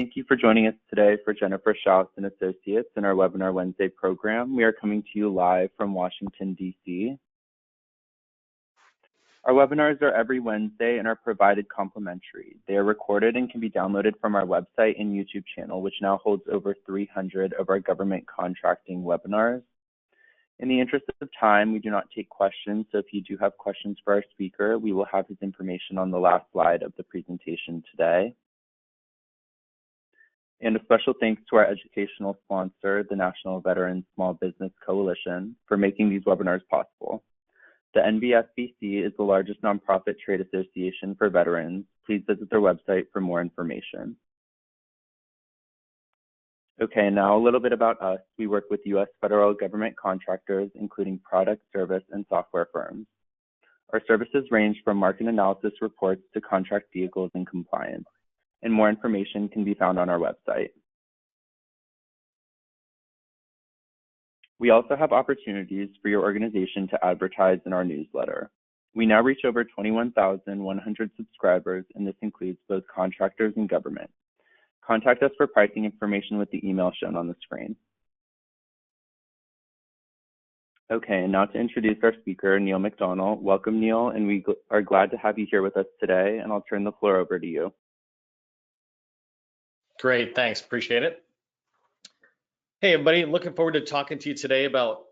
Thank you for joining us today for Jennifer Schaus and Associates in our Webinar Wednesday program. We are coming to you live from Washington, D.C. Our webinars are every Wednesday and are provided complimentary. They are recorded and can be downloaded from our website and YouTube channel, which now holds over 300 of our government contracting webinars. In the interest of time, we do not take questions, so if you do have questions for our speaker, we will have his information on the last slide of the presentation today. And a special thanks to our educational sponsor, the National Veterans Small Business Coalition, for making these webinars possible. The NVSBC is the largest nonprofit trade association for veterans. Please visit their website for more information. Okay, now a little bit about us. We work with U.S. federal government contractors, including product, service, and software firms. Our services range from market analysis reports to contract vehicles and compliance, and more information can be found on our website. We also have opportunities for your organization to advertise in our newsletter. We now reach over 21,100 subscribers, and this includes both contractors and government. Contact us for pricing information with the email shown on the screen. Okay, and now to introduce our speaker, Neil McDonald. Welcome, Neil, and we are glad to have you here with us today, and I'll turn the floor over to you. Great, thanks, appreciate it. Hey everybody, looking forward to talking to you today about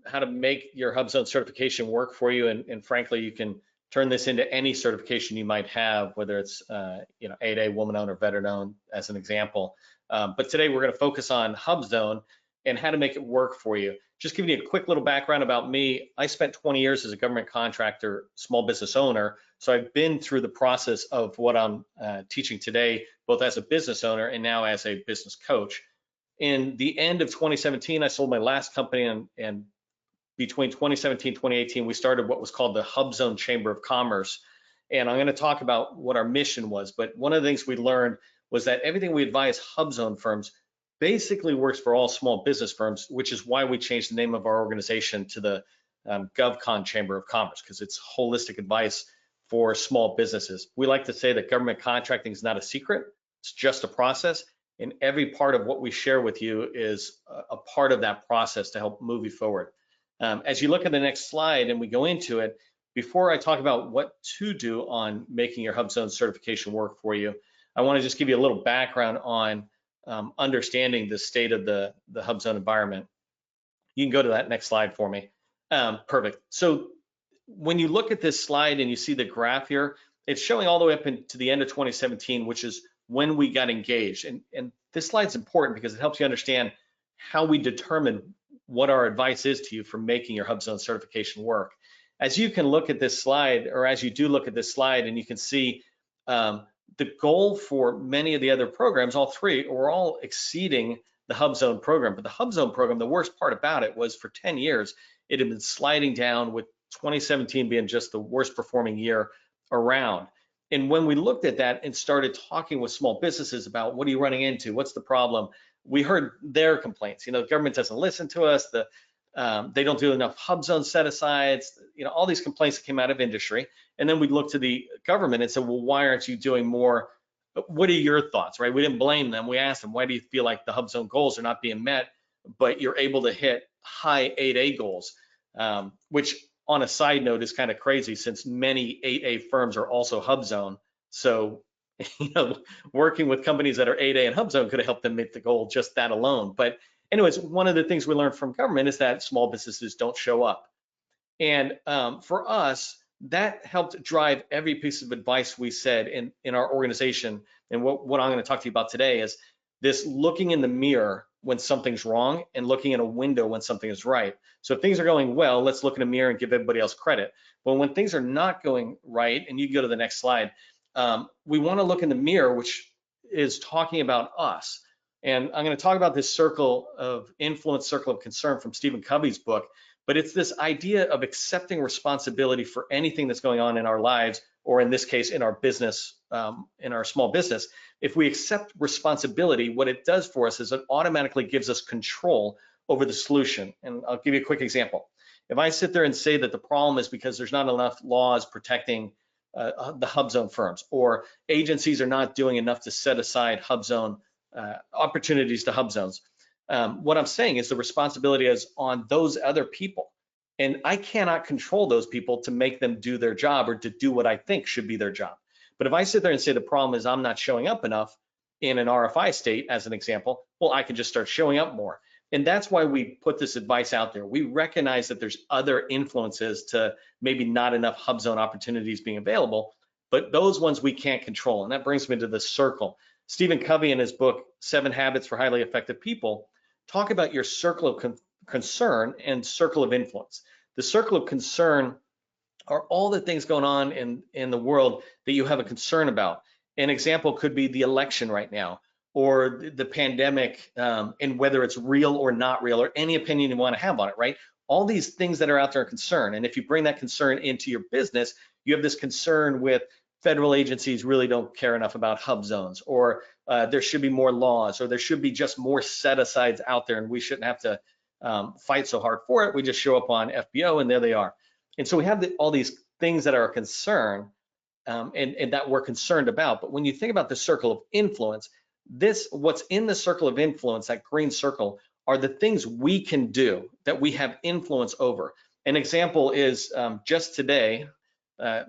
how to make your HUBZone certification work for you, and frankly, you can turn this into any certification you might have, whether it's 8A, woman-owned or veteran-owned as an example. But today we're going to focus on HUBZone and how to make it work for you. Just giving you a quick little background about me. I spent 20 years as a government contractor, small business owner, so I've been through the process of what I'm teaching today, both as a business owner and now as a business coach. In the end of 2017, I sold my last company, and between 2017 and 2018, we started what was called the HUBZone Chamber of Commerce. And I'm going to talk about what our mission was. But one of the things we learned was that everything we advise HUBZone firms basically works for all small business firms, which is why we changed the name of our organization to the GovCon Chamber of Commerce, because it's holistic advice for small businesses. We like to say that government contracting is not a secret, it's just a process. And every part of what we share with you is a part of that process to help move you forward. As you look at the next slide and we go into it, before I talk about what to do on making your HUBZone certification work for you, I want to just give you a little background on understanding the state of the HUBZone environment. You can go to that next slide for me. Perfect. So when you look at this slide and you see the graph here, it's showing all the way up into the end of 2017, which is when we got engaged. And this slide's important because it helps you understand how we determine what our advice is to you for making your HUBZone certification work. As you can look at this slide, or as you do look at this slide, and you can see the goal for many of the other programs, all three, were all exceeding the HUBZone program. But the HUBZone program, the worst part about it was for 10 years, it had been sliding down, with 2017 being just the worst performing year around. And when we looked at that and started talking with small businesses about what are you running into, what's the problem, we heard their complaints. The government doesn't listen to us, they don't do enough HUBZone set-asides, all these complaints that came out of industry. And then we looked to the government and said, well, why aren't you doing more? What are your thoughts, right? We didn't blame them. We asked them, why do you feel like the HUBZone goals are not being met, but you're able to hit high 8A goals, which on a side note is kind of crazy, since many 8A firms are also HUBZone. So, working with companies that are 8A and HUBZone could have helped them meet the goal, just that alone. But anyways, one of the things we learned from government is that small businesses don't show up. And for us, that helped drive every piece of advice we said in our organization. And what I'm going to talk to you about today is this: looking in the mirror when something's wrong and looking in a window when something is right. So if things are going well, let's look in a mirror and give everybody else credit. But when things are not going right, and you can go to the next slide, we want to look in the mirror, which is talking about us. And I'm going to talk about this circle of influence, circle of concern from Stephen Covey's book, but it's this idea of accepting responsibility for anything that's going on in our lives, or in this case, in our business, in our small business. If we accept responsibility, what it does for us is it automatically gives us control over the solution. And I'll give you a quick example. If I sit there and say that the problem is because there's not enough laws protecting the HUBZone firms, or agencies are not doing enough to set aside HUBZone opportunities to HUBZones. What I'm saying is the responsibility is on those other people. And I cannot control those people to make them do their job or to do what I think should be their job. But if I sit there and say the problem is I'm not showing up enough in an RFI state, as an example, well, I can just start showing up more. And that's why we put this advice out there. We recognize that there's other influences to maybe not enough HUBZone opportunities being available, but those ones we can't control. And that brings me to the circle. Stephen Covey, in his book, 7 Habits for Highly Effective People, talk about your circle of concern and circle of influence. The circle of concern are all the things going on in the world that you have a concern about. An example could be the election right now, or the pandemic, and whether it's real or not real, or any opinion you want to have on it, right? All these things that are out there are concern. And if you bring that concern into your business, you have this concern with federal agencies really don't care enough about HUBZones, or there should be more laws, or there should be just more set-asides out there, and we shouldn't have to fight so hard for it. We just show up on FBO and there they are. And so we have all these things that are a concern and that we're concerned about. But when you think about the circle of influence, what's in the circle of influence, that green circle, are the things we can do that we have influence over. An example is just today I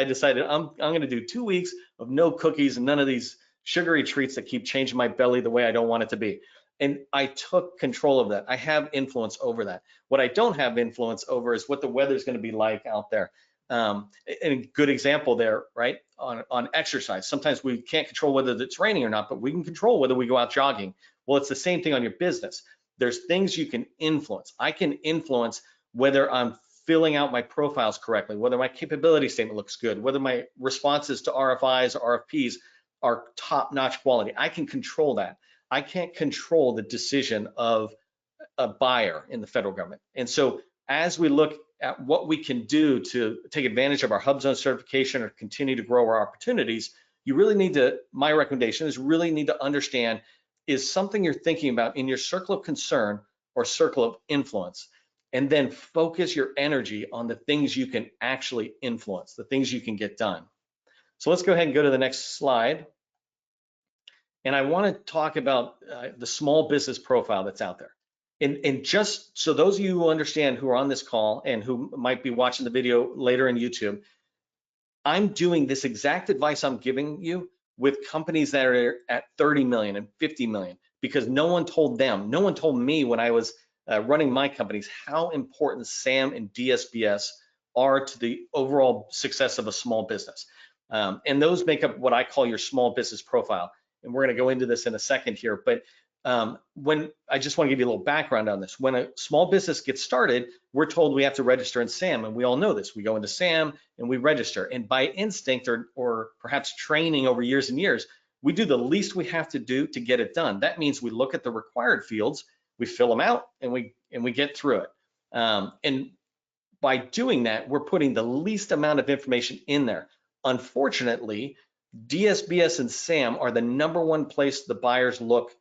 decided I'm going to do 2 weeks of no cookies and none of these sugary treats that keep changing my belly the way I don't want it to be. And I took control of that. I have influence over that. What I don't have influence over is what the weather's going to be like out there. And a good example there, right, on exercise. Sometimes we can't control whether it's raining or not, but we can control whether we go out jogging. Well, it's the same thing on your business. There's things you can influence. I can influence whether I'm filling out my profiles correctly, whether my capability statement looks good, whether my responses to RFIs or RFPs are top-notch quality. I can control that. I can't control the decision of a buyer in the federal government. And so as we look at what we can do to take advantage of our HUBZone certification or continue to grow our opportunities, you really need to, my recommendation is really need to understand, is something you're thinking about in your circle of concern or circle of influence, and then focus your energy on the things you can actually influence, the things you can get done. So let's go ahead and go to the next slide. And I want to talk about the small business profile that's out there. And just so those of you who understand, who are on this call and who might be watching the video later in YouTube, I'm doing this exact advice I'm giving you with companies that are at 30 million and 50 million, because no one told them, no one told me when I was running my companies how important SAM and DSBS are to the overall success of a small business. And those make up what I call your small business profile. And we're going to go into this in a second here, but when I just want to give you a little background on this. When a small business gets started, we're told we have to register in SAM, and we all know this. We go into SAM and we register, and by instinct or perhaps training over years and years, we do the least we have to do to get it done. That means we look at the required fields, we fill them out, and we get through it. And by doing that, we're putting the least amount of information in there. Unfortunately, DSBS and SAM are the #1 place the buyers look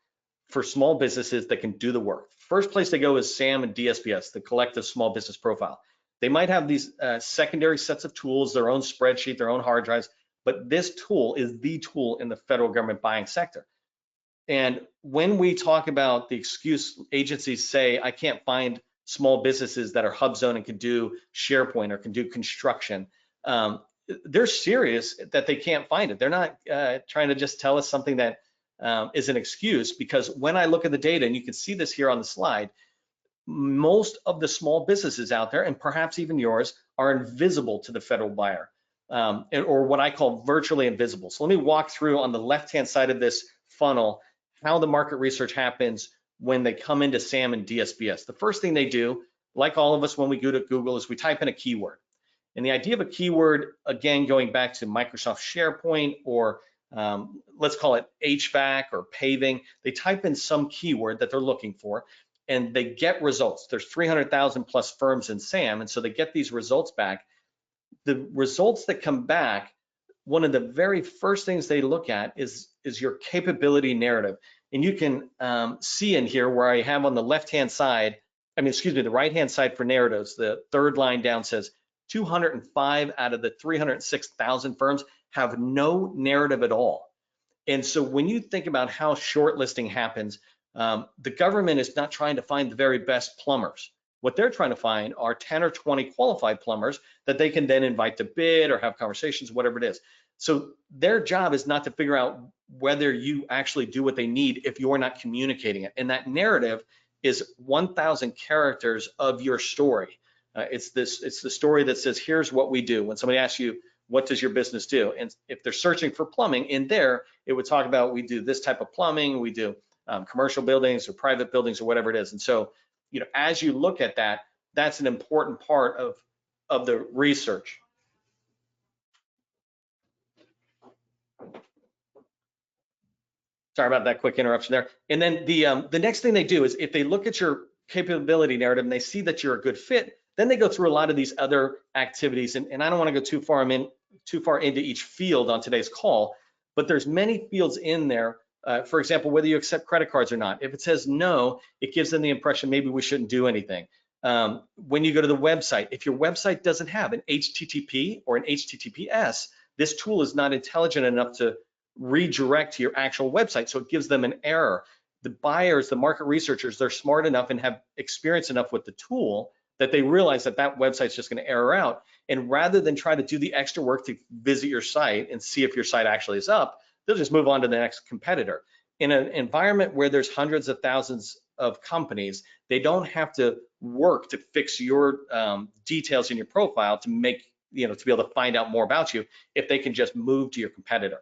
for small businesses that can do the work. First place they go is SAM and DSBS, the collective small business profile. They might have these secondary sets of tools, their own spreadsheet, their own hard drives, but this tool is the tool in the federal government buying sector. And when we talk about the excuse agencies say, I can't find small businesses that are HUBZone and can do SharePoint or can do construction, they're serious that they can't find it. They're not trying to just tell us something that is an excuse, because when I look at the data, and you can see this here on the slide, most of the small businesses out there, and perhaps even yours, are invisible to the federal buyer, or what I call virtually invisible. So let me walk through on the left-hand side of this funnel how the market research happens when they come into SAM and DSBS. The first thing they do, like all of us when we go to Google, is we type in a keyword. And the idea of a keyword, again, going back to Microsoft SharePoint, or let's call it HVAC or paving, they type in some keyword that they're looking for, and they get results. There's 300,000 plus firms in SAM, and so they get these results back. The results that come back, one of the very first things they look at is your capability narrative. And you can see in here where I have on the left-hand side, the right-hand side for narratives, the third line down says 205 out of the 306,000 firms have no narrative at all. And so when you think about how shortlisting happens, the government is not trying to find the very best plumbers. What they're trying to find are 10 or 20 qualified plumbers that they can then invite to bid or have conversations, whatever it is. So their job is not to figure out whether you actually do what they need if you're not communicating it. And that narrative is 1,000 characters of your story. It's the story that says, here's what we do. When somebody asks you, what does your business do? And if they're searching for plumbing in there, it would talk about, we do this type of plumbing, we do commercial buildings or private buildings or whatever it is. And so, as you look at that, that's an important part of the research. Sorry about that quick interruption there. And then the next thing they do is, if they look at your capability narrative and they see that you're a good fit, then they go through a lot of these other activities. And I don't want to go too far into each field on today's call, but there's many fields in there. For example, whether you accept credit cards or not. If it says no, it gives them the impression maybe we shouldn't do anything. When you go to the website, if your website doesn't have an HTTP or an HTTPS, this tool is not intelligent enough to redirect to your actual website, so it gives them an error. The buyers, the market researchers, they're smart enough and have experience enough with the tool that they realize that that website's just going to error out. And rather than try to do the extra work to visit your site and see if your site actually is up, they'll just move on to the next competitor. In an environment where there's hundreds of thousands of companies, they don't have to work to fix your details in your profile to make, to be able to find out more about you if they can just move to your competitor.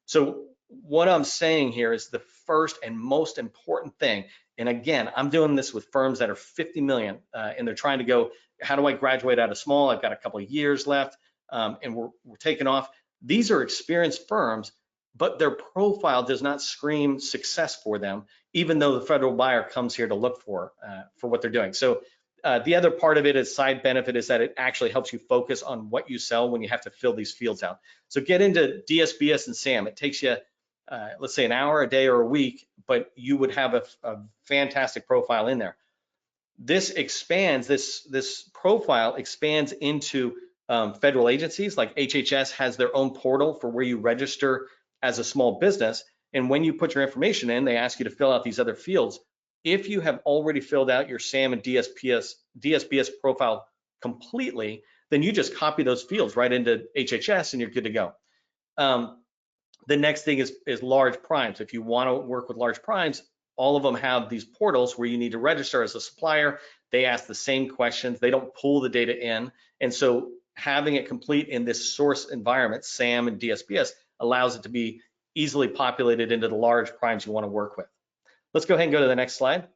So what I'm saying here is the first and most important thing, and again, I'm doing this with firms that are 50 million and they're trying to go, how do I graduate out of small? I've got a couple of years left and we're taking off. These are experienced firms, but their profile does not scream success for them, even though the federal buyer comes here to look for what they're doing. So the other part of it is side benefit is that it actually helps you focus on what you sell when you have to fill these fields out. So get into DSBS and SAM. It takes you, let's say, an hour, a day, or a week, but you would have a fantastic profile in there. This expands, this profile expands into federal agencies. Like HHS has their own portal for where you register as a small business. And when you put your information in, they ask you to fill out these other fields. If you have already filled out your SAM and DSBS profile completely, then you just copy those fields right into HHS and you're good to go. The next thing is large primes. If you want to work with large primes, all of them have these portals where you need to register as a supplier. They ask the same questions. They don't pull the data in. And so having it complete in this source environment, SAM and DSBS, allows it to be easily populated into the large primes you want to work with. Let's go ahead and go to the next slide.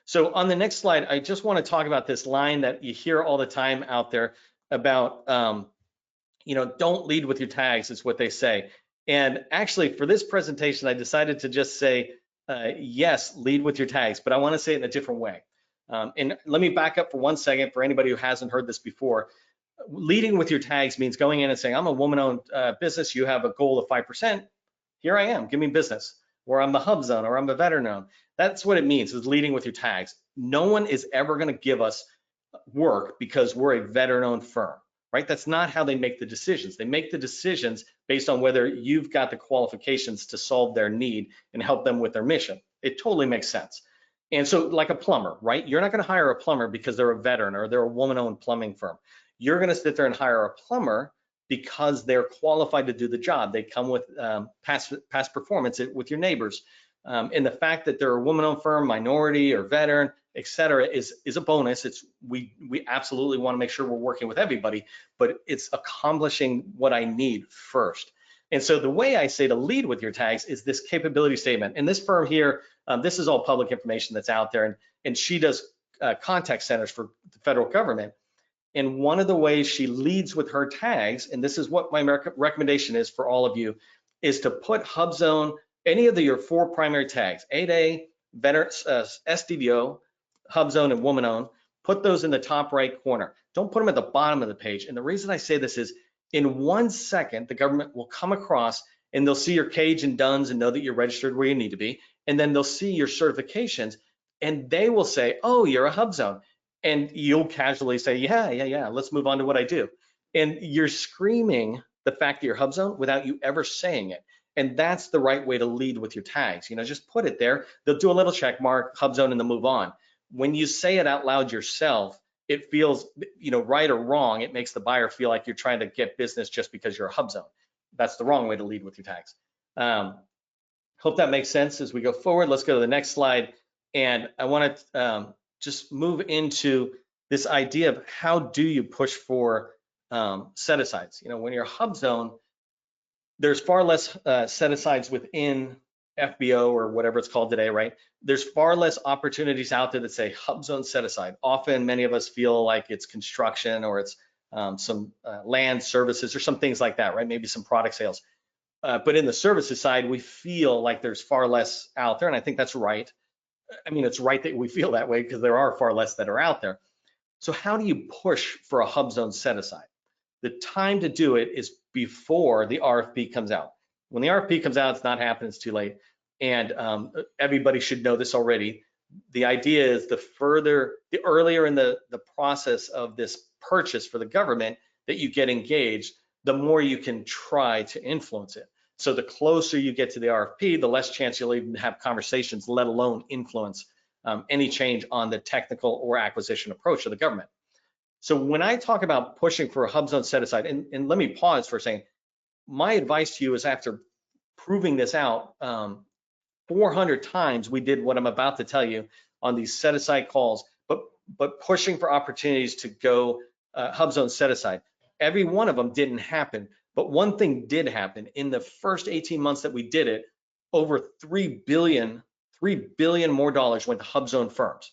So on the next slide, I just want to talk about this line that you hear all the time out there about, don't lead with your tags, is what they say. And actually, for this presentation, I decided to just say, yes, lead with your tags, but I want to say it in a different way. And let me back up for 1 second for anybody who hasn't heard this before. Leading with your tags means going in and saying, I'm a woman-owned business. You have a goal of 5%. Here I am, give me business. Or I'm a HUBZone, or I'm a veteran-owned. That's what it means, is leading with your tags. No one is ever going to give us work because we're a veteran-owned firm, right? That's not how they make the decisions. They make the decisions based on whether you've got the qualifications to solve their need and help them with their mission. It totally makes sense. And so like a plumber, right? You're not going to hire a plumber because they're a veteran or they're a woman-owned plumbing firm. You're going to sit there and hire a plumber because they're qualified to do the job. They come with past performance with your neighbors. And the fact that they're a woman-owned firm, minority or veteran, et cetera, is a bonus. We absolutely want to make sure we're working with everybody, but it's accomplishing what I need first. And so the way I say to lead with your tags is this capability statement. And this firm here, this is all public information that's out there, and she does contact centers for the federal government. And one of the ways she leads with her tags, and this is what my recommendation is for all of you, is to put HUBZone, any of your 4 primary tags, 8A, veterans, SDVO, HUBZone, and woman-owned, put those in the top right corner. Don't put them at the bottom of the page. And the reason I say this is, in 1 second, the government will come across and they'll see your cage and DUNS and know that you're registered where you need to be. And then they'll see your certifications and they will say, oh, you're a HUBZone. And you'll casually say, yeah, let's move on to what I do. And you're screaming the fact that you're HUBZone without you ever saying it. And that's the right way to lead with your tags. Just put it there. They'll do a little check mark, HUBZone, and they'll move on. When you say it out loud yourself, it feels, right or wrong, it makes the buyer feel like you're trying to get business just because you're a HUBZone. That's the wrong way to lead with your tags. Hope that makes sense as we go forward. Let's go to the next slide. And I want to just move into this idea of how do you push for set-asides. When you're HUBZone, there's far less set-asides within FBO or whatever it's called today, right? There's far less opportunities out there that say HUBZone set-aside. Often, many of us feel like it's construction or it's some land services or some things like that, right? Maybe some product sales. But in the services side, we feel like there's far less out there, and I think that's right. It's right that we feel that way because there are far less that are out there. So how do you push for a HUBZone set-aside? The time to do it is before the RFP comes out. When the RFP comes out, it's not happening, it's too late. And everybody should know this already. The idea is the earlier in the process of this purchase for the government that you get engaged, the more you can try to influence it. So the closer you get to the RFP, the less chance you'll even have conversations, let alone influence any change on the technical or acquisition approach of the government. So when I talk about pushing for a HUBZone set-aside, and let me pause for a second, my advice to you is after proving this out 400 times, we did what I'm about to tell you on these set-aside calls, but pushing for opportunities to go HUBZone set-aside. Every one of them didn't happen, but one thing did happen. In the first 18 months that we did it, over $3 billion more dollars went to HUBZone firms.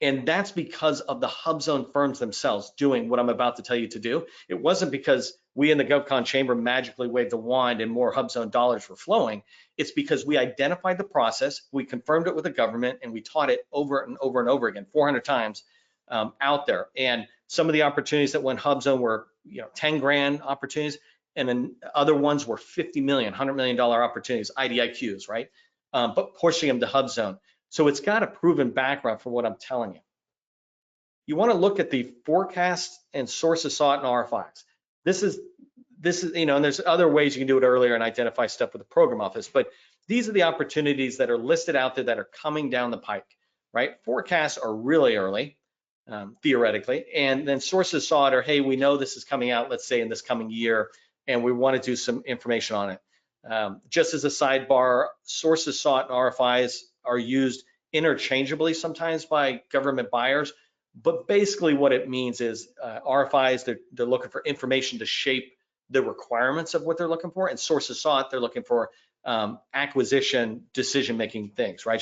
And that's because of the HUBZone firms themselves doing what I'm about to tell you to do. It wasn't because we in the GovCon chamber magically waved a wand and more HUBZone dollars were flowing. It's because we identified the process, we confirmed it with the government, and we taught it over and over and over again, 400 times out there. And some of the opportunities that went HUBZone were 10 grand opportunities, and then other ones were 50 million, $100 million opportunities, IDIQs, right? But pushing them to HUBZone. So it's got a proven background for what I'm telling you. You want to look at the forecast and sources sought in RFIs. This is, and there's other ways you can do it earlier and identify stuff with the program office, but these are the opportunities that are listed out there that are coming down the pike, right? Forecasts are really early, theoretically, and then sources sought are, hey, we know this is coming out, let's say in this coming year, and we want to do some information on it. Just as a sidebar, sources sought in RFIs are used interchangeably sometimes by government buyers, but basically what it means is RFIs, they're looking for information to shape the requirements of what they're looking for, and sources sought, they're looking for acquisition decision-making things, right?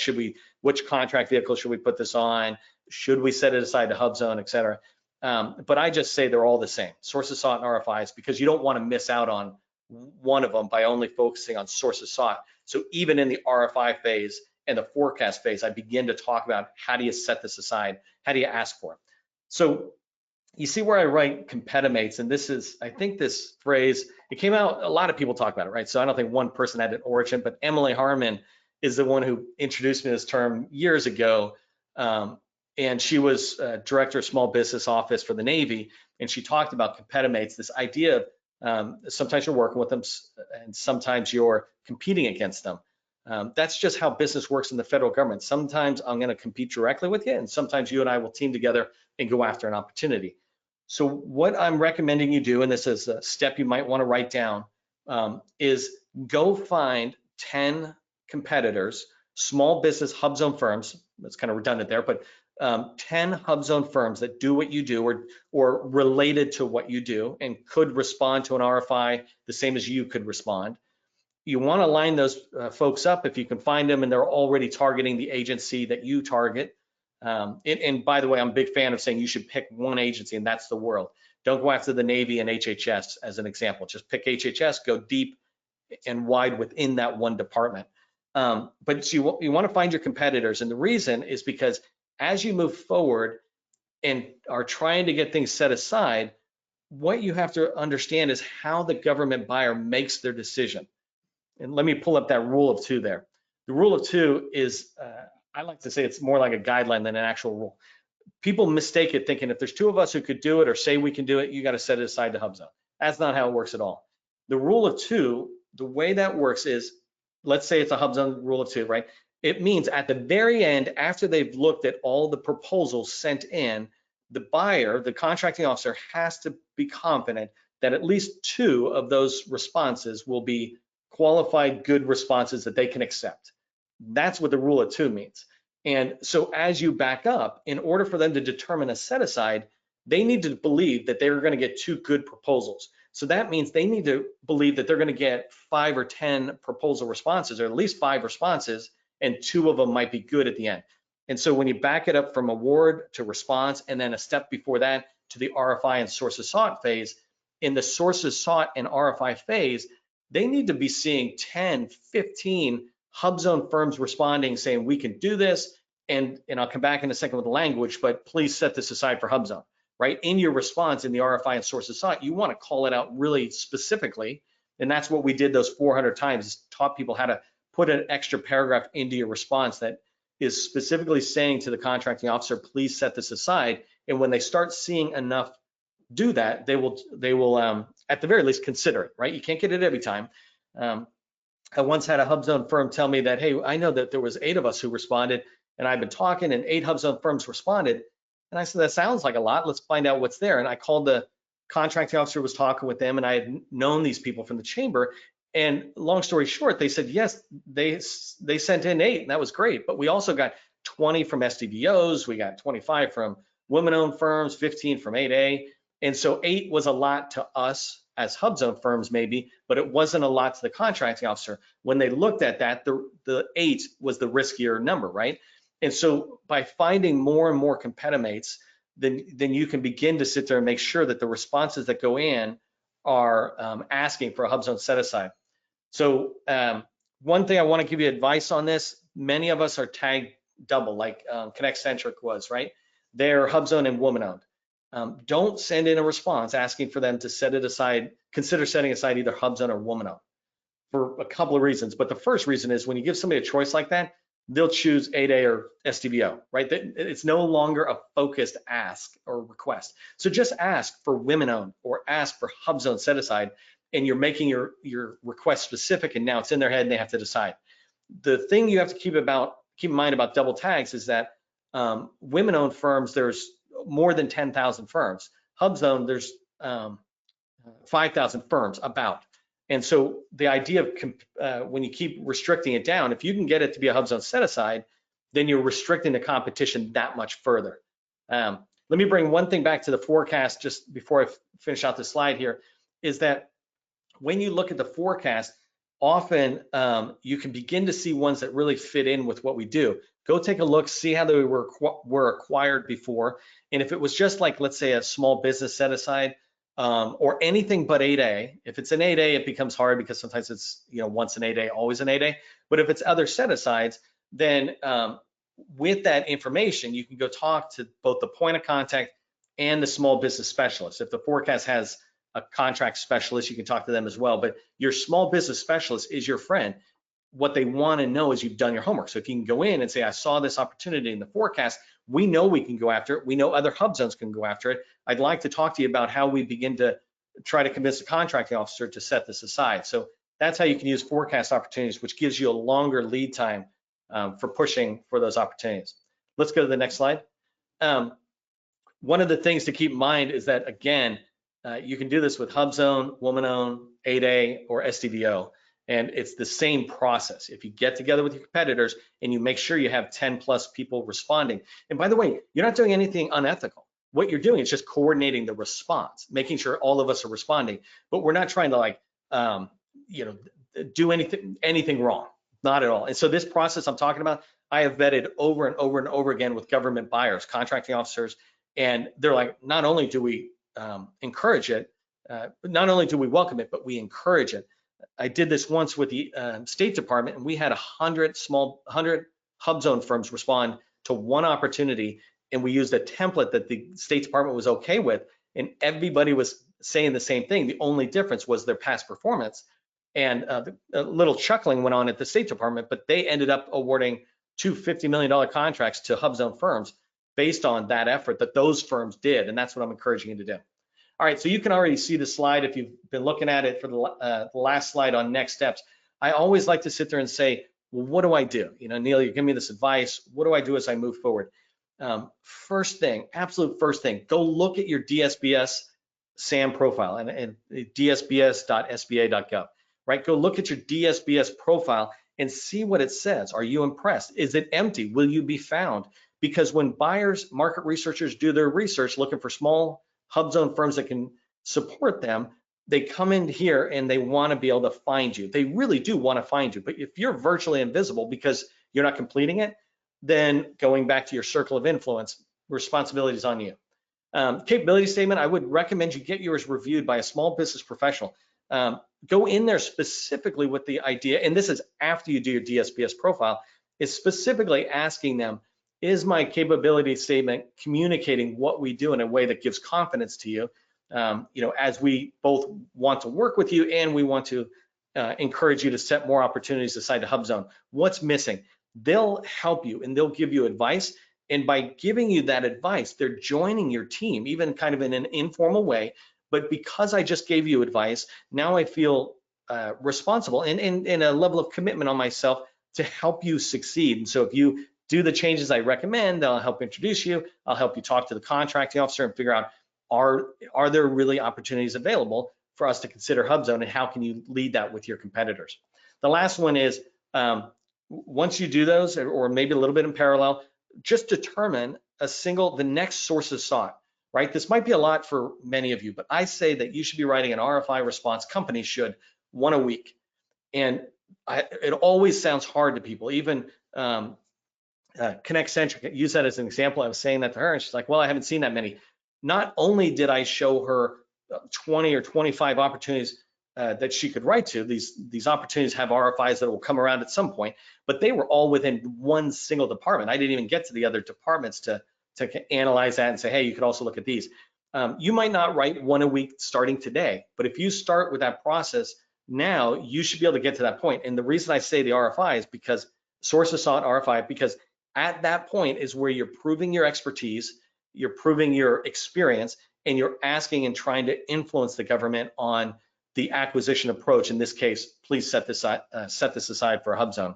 Which contract vehicle should we put this on? Should we set it aside to HUBZone, et cetera? But I just say they're all the same, sources sought and RFIs, because you don't want to miss out on one of them by only focusing on sources sought. So even in the RFI phase and the forecast phase, I begin to talk about how do you set this aside? How do you ask for it? So you see where I write competimates, and this is, I think this phrase, it came out, a lot of people talk about it, right? So I don't think one person had an origin, but Emily Harmon is the one who introduced me to this term years ago. And she was director of small business office for the Navy, and she talked about competimates, this idea of sometimes you're working with them and sometimes you're competing against them. That's just how business works in the federal government. Sometimes I'm going to compete directly with you, and sometimes you and I will team together and go after an opportunity. So what I'm recommending you do, and this is a step you might want to write down, is go find 10 competitors, small business HUBZone firms. That's kind of redundant there, but 10 HUBZone firms that do what you do or related to what you do and could respond to an RFI the same as you could respond. You want to line those folks up if you can find them and they're already targeting the agency that you target. And by the way, I'm a big fan of saying you should pick one agency, and that's the world. Don't go after the Navy and HHS as an example. Just pick HHS, go deep and wide within that one department. But you want to find your competitors, and the reason is because as you move forward and are trying to get things set aside, what you have to understand is how the government buyer makes their decision. And let me pull up that rule of two there. The rule of two is, I like to say it's more like a guideline than an actual rule. People mistake it thinking if there's two of us who could do it or say we can do it, you got to set it aside to HUBZone. That's not how it works at all. The rule of two, the way that works is, let's say it's a HUBZone rule of two, right? It means at the very end, after they've looked at all the proposals sent in, the buyer, the contracting officer, has to be confident that at least two of those responses will be qualified good responses that they can accept. That's what the rule of two means. And so as you back up, in order for them to determine a set aside, they need to believe that they're going to get two good proposals. So that means they need to believe that they're going to get 5 or 10 proposal responses, or at least 5 responses, and 2 of them might be good at the end. And so when you back it up from award to response, and then a step before that to the RFI and sources sought phase, in the sources sought and RFI phase, they need to be seeing 10, 15 HUBZone firms responding saying, we can do this, and I'll come back in a second with the language, but please set this aside for HUBZone, right? In your response in the RFI and sources sought, you want to call it out really specifically, and that's what we did those 400 times, taught people how to put an extra paragraph into your response that is specifically saying to the contracting officer, please set this aside. And when they start seeing enough do that, they will at the very least consider it, right? You can't get it every time. I once had a HUBZone firm tell me that, hey, I know that there was 8 of us who responded, and I've been talking, and 8 HUBZone firms responded. And I said, that sounds like a lot. Let's find out what's there. And I called the contracting officer, was talking with them, and I had known these people from the chamber. And long story short, they said, yes, they sent in 8, and that was great. But we also got 20 from SDVOs. We got 25 from women-owned firms, 15 from 8A. And so 8 was a lot to us as HUBZone firms maybe, but it wasn't a lot to the contracting officer. When they looked at that, the 8 was the riskier number, right? And so by finding more and more competimates, then you can begin to sit there and make sure that the responses that go in are asking for a HUBZone set aside. So one thing I want to give you advice on this, many of us are tagged double, like ConnectCentric was, right? They're HUBZone and woman-owned. Don't send in a response asking for them to set it aside, consider setting aside either HUBZone or woman-owned for a couple of reasons. But the first reason is when you give somebody a choice like that, they'll choose 8A or SDVO, right? It's no longer a focused ask or request. So just ask for women-owned or ask for HUBZone set aside, and you're making your request specific, and now it's in their head and they have to decide. The thing you have to keep in mind about double tags is that women-owned firms, there's more than 10,000 firms. HUBZone, there's 5,000 firms about. And so the idea of when you keep restricting it down, if you can get it to be a HUBZone set aside, then you're restricting the competition that much further. Let me bring one thing back to the forecast just before I finish out the slide here, is that when you look at the forecast, often you can begin to see ones that really fit in with what we do. Go take a look, see how they were acquired before. And if it was just like, let's say, a small business set aside, or anything but 8A. If it's an 8A, it becomes hard because sometimes it's, once an 8A, always an 8A. But if it's other set asides, then with that information, you can go talk to both the point of contact and the small business specialist. If the forecast has a contract specialist, you can talk to them as well. But your small business specialist is your friend. What they want to know is you've done your homework. So if you can go in and say, I saw this opportunity in the forecast, we know we can go after it. We know other HUBZones can go after it. I'd like to talk to you about how we begin to try to convince the contracting officer to set this aside. So that's how you can use forecast opportunities, which gives you a longer lead time for pushing for those opportunities. Let's go to the next slide. One of the things to keep in mind is that, again, you can do this with HUBZone, woman-owned, 8A, or SDVO. And it's the same process. If you get together with your competitors and you make sure you have 10 plus people responding. And by the way, you're not doing anything unethical. What you're doing is just coordinating the response, making sure all of us are responding. But we're not trying to do anything wrong, not at all. And so this process I'm talking about, I have vetted over and over and over again with government buyers, contracting officers, and they're like, not only do we encourage it, not only do we welcome it, but we encourage it. I did this once with the State Department, and we had 100 HUBZone firms respond to one opportunity, and we used a template that the State Department was okay with, and everybody was saying the same thing. The only difference was their past performance, and a little chuckling went on at the State Department, but they ended up awarding 2 $50 million contracts to HUBZone firms based on that effort that those firms did, and that's what I'm encouraging you to do. All right, so you can already see the slide if you've been looking at it for the last slide on next steps. I always like to sit there and say, well, what do I do? You know, Neil, you give me this advice. What do I do as I move forward? First thing, absolute first thing, go look at your DSBS SAM profile and dsbs.sba.gov, right? Go look at your DSBS profile and see what it says. Are you impressed? Is it empty? Will you be found? Because when buyers, market researchers do their research looking for small HUBZone firms that can support them, they come in here and they want to be able to find you. They really do want to find you. But if you're virtually invisible because you're not completing it, then going back to your circle of influence, responsibility is on you. Capability statement, I would recommend you get yours reviewed by a small business professional. Go in there specifically with the idea, and this is after you do your DSBS profile, is specifically asking them, is my capability statement communicating what we do in a way that gives confidence to you? You know, as we both want to work with you and we want to encourage you to set more opportunities aside to HUBZone. What's missing? They'll help you and they'll give you advice. And by giving you that advice, they're joining your team, even kind of in an informal way. But because I just gave you advice, now I feel responsible and a level of commitment on myself to help you succeed. And so if you do the changes I recommend, I'll help introduce you. I'll help you talk to the contracting officer and figure out, are there really opportunities available for us to consider HUBZone, and how can you lead that with your competitors? The last one is, once you do those, or maybe a little bit in parallel, just determine the next sources sought, right? This might be a lot for many of you, but I say that you should be writing an RFI response, companies should, one a week. And it always sounds hard to people, even ConnectCentric, use that as an example. I was saying that to her and she's like, well, I haven't seen that many. Not only did I show her 20 or 25 opportunities that she could write to, these opportunities have RFIs that will come around at some point, but they were all within one single department. I didn't even get to the other departments to analyze that and say, hey, you could also look at these. You might not write one a week starting today, but if you start with that process now, you should be able to get to that point. And the reason I say the RFI is because sources sought RFI, because at that point is where you're proving your expertise, you're proving your experience, and you're asking and trying to influence the government on the acquisition approach. In this case, please set this aside for HUBZone.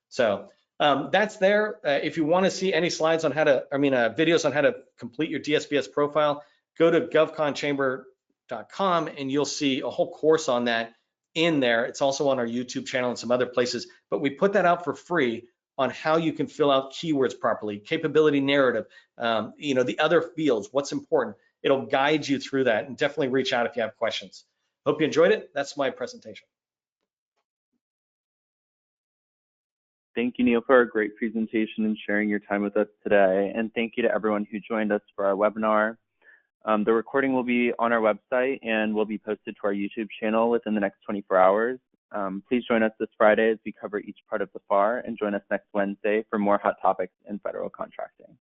So that's there. If you want to see any slides on videos on how to complete your DSBS profile, go to govconchamber.com and you'll see a whole course on that in there. It's also on our YouTube channel and some other places, but we put that out for free on how you can fill out keywords properly, capability narrative, you know, the other fields, what's important. It'll guide you through that, and definitely reach out if you have questions. Hope you enjoyed it. That's my presentation. Thank you, Neil, for a great presentation and sharing your time with us today. And thank you to everyone who joined us for our webinar. The recording will be on our website and will be posted to our YouTube channel within the next 24 hours. Please join us this Friday as we cover each part of the FAR, and join us next Wednesday for more hot topics in federal contracting.